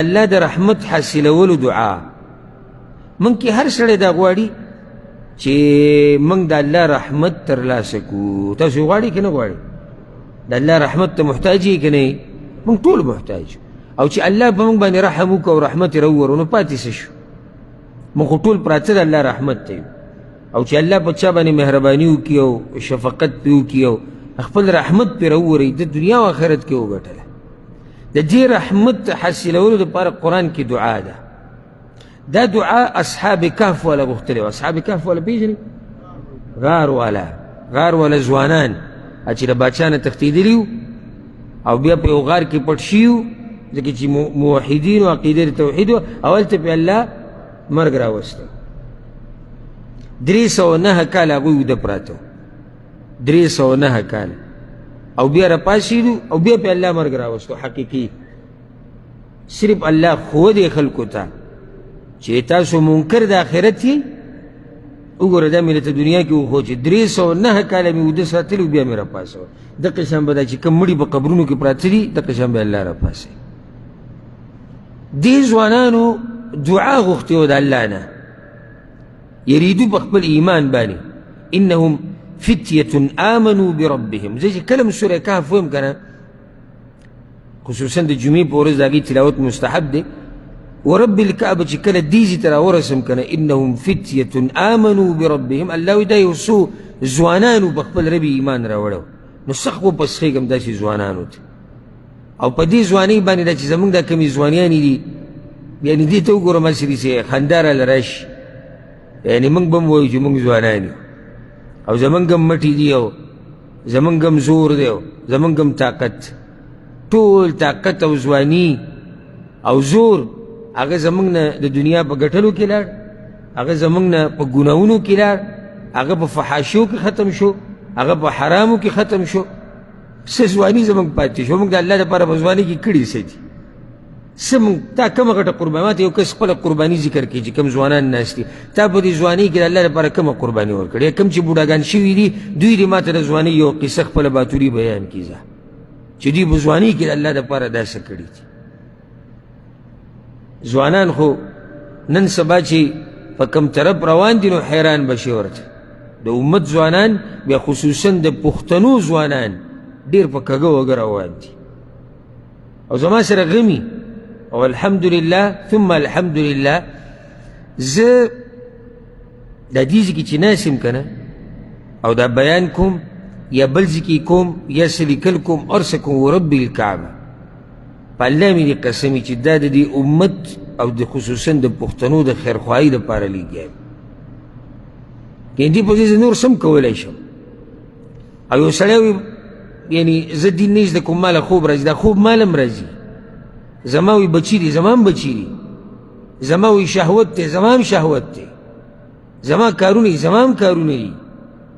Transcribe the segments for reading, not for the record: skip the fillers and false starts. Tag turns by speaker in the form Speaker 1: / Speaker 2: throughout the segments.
Speaker 1: الله د رحمت حاصلولو دعا من کې هر سړی دا غواړي چې من د الله رحمت ترلاسه کړو. تاسو غواړئ که نه غواړئ؟ د الله رحمت ته محتاج یې که نه؟ موږ ټول محتاج، او چې الله په موږ باندې رحم وکړو او رحمت یې راوورو نو پاتې څه شو؟ موږ خو ټول پراته د الله رحمت ته یو، او چې الله په چا باندې مهرباني وکړي او شفقت پرې وکړي او خپل رحمت پرې راووروي د دنیا او آخرت کې وګټله. د دې رحمت حاصلولو دپاره قرآن کې دعا ده. دا دعا اصحاب کهف والا غوښتلې وه. اصحاب کهف والا پېژنئ؟ غار والا ځوانان چې د باچا نه تښتېدلي وو او بیا په یو غار کې پټ شوي وو، ځکه چې موحدین و عقیده د توحید وه، او هلته پې الله مرګ راوستی. 309 کاله هغوی وده پراته وو، 309 کاله، او بیا راپاڅېدو او بیا پې الله مرګ راوستو. حقیقي صرف الله ښودی خلکو ته چې تاسو منکر د آخرت یې. وګوره دا مې درته دنیا کې وښود چې 309 کاله مې وده ساتلي و بیا مې راپاڅول. دقې شان به دا چې کوم مړي په قبرونو کې پراته دي دقې شان به الله راپاڅوي. دې ځوانانو دعا غوښتې وه د الله نه، یریدو په خپل ایمان باندې. انهم فتیة آمنوا بربهم. زه چې کله م سوره کهف ویم که نه، خصوصا د جمعې په ورځ د هغې تلاوت مستحب دی. ورب الکعبه چې کله دیزې ته راورسم که نه، انهم فتیة آمنوا بربهم، الله وایي دا یو څو ځوانانو په خپل رب ایمان راوړی، نو سخت وپسخېږم داسې ځوانانو ته. او په دې ځوانۍ باندې دا چې زمونږ دا کمې ځوانیانې دي، یعنې دې ته وګوره ماسې داسې خندا راله راشي، یعنې موږ به م وایو چې موږ ځوانان یو، او زمونږ هم مټې دي، او زمونږ هم زور دی، او زمونږ هم طاقت. ټول طاقت او ځواني او زور هغه زمونږ نه د دنیا په ګټلو کې لاړ، هغه زمونږ نه په ګناهونو کې لاړ، هغه په فحاشیو کې ختم شو، هغه په حرامو کې ختم شو. څه ځواني زمونږ پاتې شو؟ موږ د الله دپاره په ځوانۍ کې کړي څه دي؟ څه موږ تا کومه غټه قرباني؟ ماته یو کس خپله قرباني ذکر کړي چې کوم ځوانان ناست دي، تا په دې ځوانۍ کې د الله دپاره کومه قرباني ورکړې؟ یا کوم چې بوډاګان شوي دي دوی دې ماته د ځوانۍ یو قصه خپله باتوري بیان کړي چې دوی په ځوانۍ کې د الله دپاره داسې کړي دي. ځوانان خو نن سبا چې په کوم طرف روان دي نو حیران به شي ورته. د امت ځوانان بیا خصوصا د پښتنو ځوانان ډېر په کږه وږه روان دي، او زما سره غمي او الحمدلله ثم الحمدلله. زه دا دې ځای کې چې ناست یم که نه، او دا بیان کوم یا بل ځای کې کوم یا څه لیکل کوم هر څه کوم، ورب الکعبه په الله مې دې قسم چې دا د دې امت او د خصوصا د پښتنو د خیرخواهۍ دپاره لیږی یم، که دې په دې زه نور سم کولی شم. او یو سړی وي یعنې زه دین نه زده کوم، ماله خوب راځي، دا خوب مال هم راځي. زما وی بچي دي، زما هم بچي دي. زما وی شهوت دی، زما هم شهوت دی. زما کارونه دي، زما هم کارونه دي.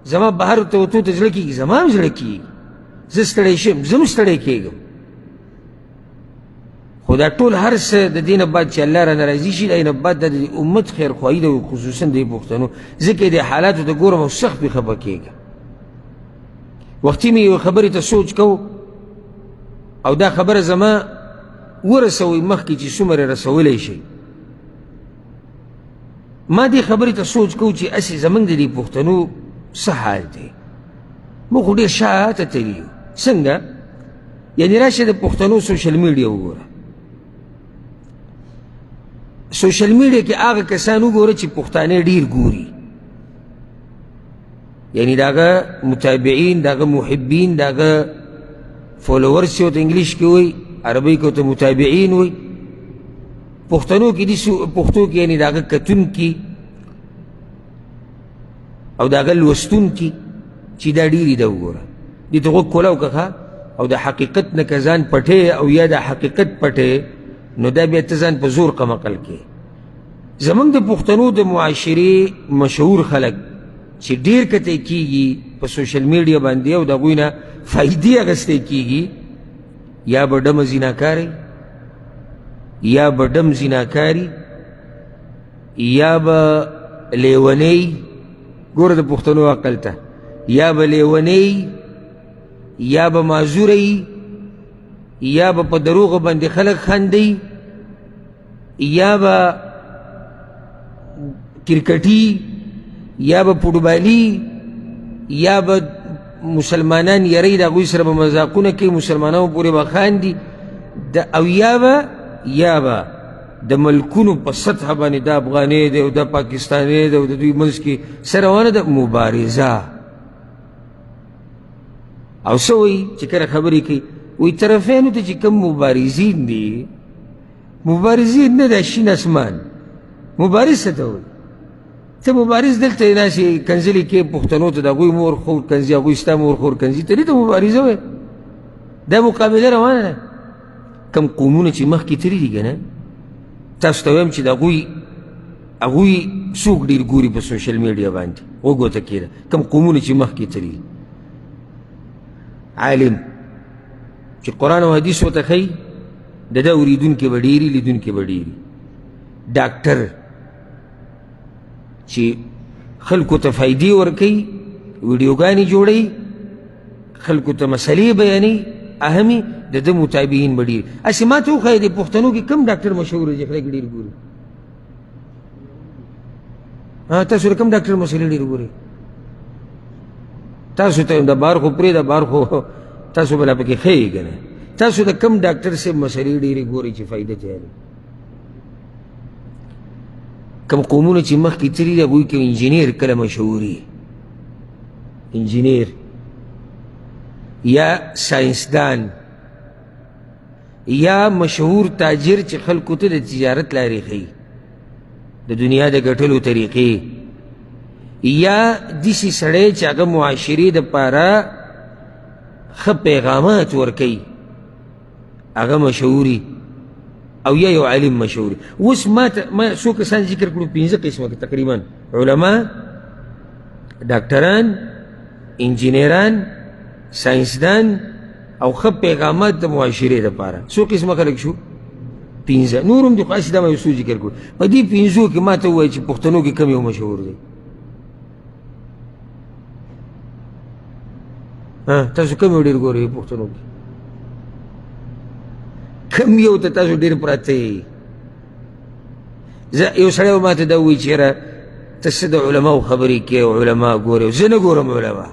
Speaker 1: زما بهر ته وتو ته زړه کېږي، زما هم زړه کېږي. زه ستړی شم، زه هم ستړی کېږم. خو دا ټول هر څه د دې نه بعد چې الله رانه راضي شي، د دې نه بعد د امت خیرخواهي ده، خصوصا د پښتنو. ځکه دې حالاتو ته ګورم او سخت پې خفه کېږم. وختي مې یوې خبرې ته سوچ کو، او دا خبره زما ورسوئ مخکې چې څومره رسولی شي. ما دې خبرې ته سوچ کو چې هسې زموږ د دې پښتنو څه حال دی. موږ خو ډېر شاته تللي یو. څنګه؟ یعنې راشه د پښتنو سوشل میډیا وګوره. سوشل میډیا کې هغه کسان وګوره چې پښتانه ډېر ګوري، یعنی داغه متابعین، داغه محبین، داغه فالوورز چې ورته انګلیش کې وایي، عربۍ کې ورته متابعین وایي. پښتنو کې دي پښتو کې یعنی داغه کتونکي او داغه لوستونکي چې دا ډېرې ده. وګوره دې ته غوږ کولاو که او د حقیقت نه که ځان پټې او یا د حقیقت پټې، نو دا بیا ته ځان په زور قمقل کې. زمونږ د پښتنو د معاشرې مشهور خلک چې ډېر کتی کېږي په سوشل میډیا باندې او د هغوی نه فایدې اخیستی کېږي، یا به ډمه زیناکاري، یا به ډم زیناکاري، یا به لیونۍ. ګوره د پښتنو عقل ته، یا به لیونۍ، یا به معذوری، یا به په دروغ باندې خلک خندي، یا به کرکټي یا به فوټبالي یا به مسلمانان یری د هغوی سره به مذاقونه کوي، مسلمانانو پورې به خاندي، او یا به د ملکونو په سطحه باندې د افغانۍ دی او د پاکستاني دی او د دوی منځ کې څه روانه ده؟ مبارزه. او څه وایي چې کله خبرې کوي؟ وایي طرفینو ته چې کوم مبارزین دي، مبارزین نه ده شین اسمان، مبارز څه ته وایي؟ ته مبارز دلته ناسې کنځلې کې پښتنو ته د هغوی مور خور کنځي، هغوی ستا مور خور کنځي، ته دې ته مبارزه وایي؟ دا مقابله روانه ده. کم قومونه چې مخکې تللي دي که نه، تاسو ته وایم چې د هغوی څوک ډېر ګوري په سوشل میډیا باندې، غوږ ورته کښېږده. کم قومونه چې مخکې تللي دي، عالم چې قرآن او حدیث ورته ښیي، د ده اورېدونکي به ډېري، لیدونکي به ډېري. ډاکټر چې خلکو ته فایدې ورکوي، ویډیوګانې جوړوي، خلکو ته مسلې بیانوي، اهمي، د ده متابعین به ډېر. هسې ما ته وښایه د پښتنو کې کوم ډاکټر مشهور دی چې خلک ډېر ګوري؟ تاسو د کوم ډاکټر مسلې ډېر ګوري؟ تاسو ته د بار خو پرېږده، بار خو تاسو به لا پکې ښیي که نه. تاسو د کوم ډاکټر صاحب مسلې ډېرې ګورئ چې فایده تیاري؟ کم قومونه چې مخکې تللي دي هغوی کې انجینیر کله مشهور وي، انجینیر یا ساینسدان یا مشهور تاجر چې خلکو ته د تجارت لارې ښیي، د دنیا د ګټلو طریقې، یا داسې سړی چې هغه معاشرې دپاره ښه پیغامات ورکوي، هغه مشهوري، او یا یو عالم مشهوري. اوس ما څو کسان ذکر کړو، 5 قسمه تقریبا: علما، ډاکټران، انجینیران، ساینسدان، او ښه پیغامات د معاشرې دپاره. څو قسمه خلک شو؟ 5. نور هم دي، خو هسې دا ما یو څو ذکر کړو. په دې 5 کې ما ته ووایه چې پښتنو کې کوم یو مشهور دی؟ تاسو کوم یو ډېر ګورئ پښتنو کې؟ کم یو ته تاسو ډېر پراته یې؟ یو سړی به ما ته دا ووایي چې یاره ته څه د علماو خبرې کوې او علما ګورې؟ زه نه ګورم علما،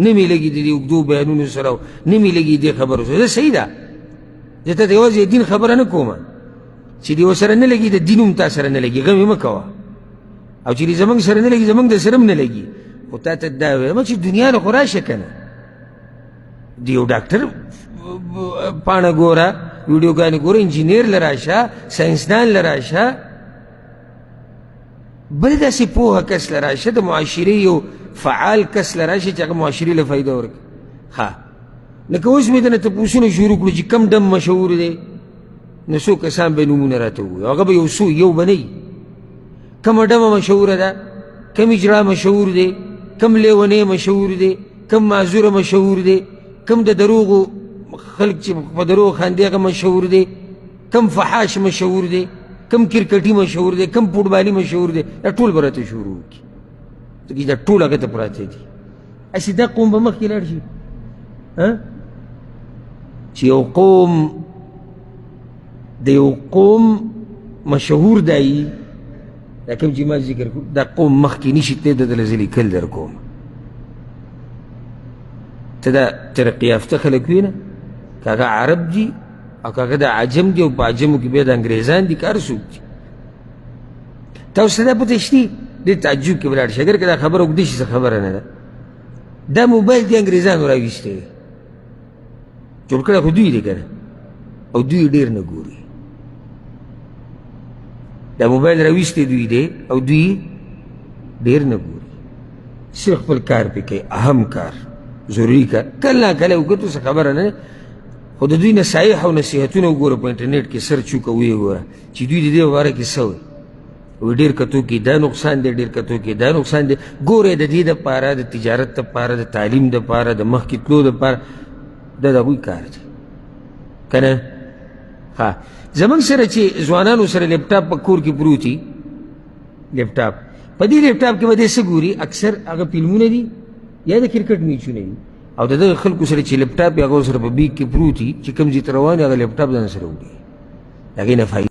Speaker 1: نه مې لګي د دې اوږدو بیانونو سره، نه مې لګي دې خبرو سره. صحیح ده، زه ته یوازې دین خبره نه کومه چې دې ورسره نه لګي، د دین هم تا سره نه لګي، غم یې مه کوه. او چې دې زموږ سره نه لګي، زموږ د سره هم نه لګي. خو تا ته دا وایم چې دنیا نه خو راشه که نه، د یو ډاکټر پاڼه ګوره، ویډیوګانې ګوره، انجینیر له راشه، ساینسدان له راشه، بل داسې پوهه کس له راشه، د معاشرې یو فعال کس له راشه چې هغه معاشرې له فایده ورکړي. لکه اوس مې دنه تپوسونه شروع کړو چې کم ډم مشهور دی، نو څو کسان به نومونه راته ووایي، هغه به یو به نه وي. کومه ډمه مشهوره ده، کم اجرا مشهور دی، کم لیونی مشهور دی، کم معذوره مشهور دی، کم د دروغو خلک چې په دروغ خاندي هغه مشهور دی، کم فحاش مشهور دی، کم کرکټي مشهور دی، کم فوټبالي مشهور دی. دا ټول به راته شروع وکړي، دا ټول هغه ته پراته دي. هسې دا قوم به مخکې لاړ شي چې یو قوم د یو قوم مشهور دی، دا کوم چې ما ذکر کړو، دا قوم مخکې نشي تللی، د ده له زه لیکل در کوم. ته دا ترقي یافته خلک وینه، که هغه عرب دي او که هغه د عجم دي، او په عجمو کې بیا د انګریزان دي، که هر څوک دي. تاسو ته دا پته شتي؟ ډېر تعجب کې به لاړ شي اګر که دا خبره اوږده شي، څه خبره نه ده. دا موبایل د انګریزانو راویستی دی، جوړ کړی خو دوی دی که نه، او دوی ډېر نه ګوري. دا موبایل راویستی دوی دی او دوی ډېر نه ګوري، صرف خپل کار پې کوي، اهم کار، ضروري کار. کله نا کله وګورو، څه خبره نه ده. خو د دوی نصایح او نصیحتونه وګوره، په انټرنیټ کې سرچ وکړه، ویې ګوره چې دوی د دې په باره کې څه وایي. ډېر کتو کې دا نقصان دی، ډېر کتو کې دا نقصان دی. ګورئ د دې دپاره، د تجارت دپاره، د تعلیم دپاره، د مخکې تلو دپاره، دا د هغوی کار دی که نه؟ زموږ سره چې ځوانانو سره لیپټاپ په کور کې پروت وي، لیپټاپ، په دې لیپټاپ کې به دی څه ګوري؟ اکثر هغه فلمونه دي یا د کرکټ میچونه دي. او د دغه خلکو سره چې لیپټاپ یې هغه سره په بیګ کې پروت وي، چې کوم ځای ته روان وي، هغه لیپټاپ ځان سره وړي، د هغې نه فایده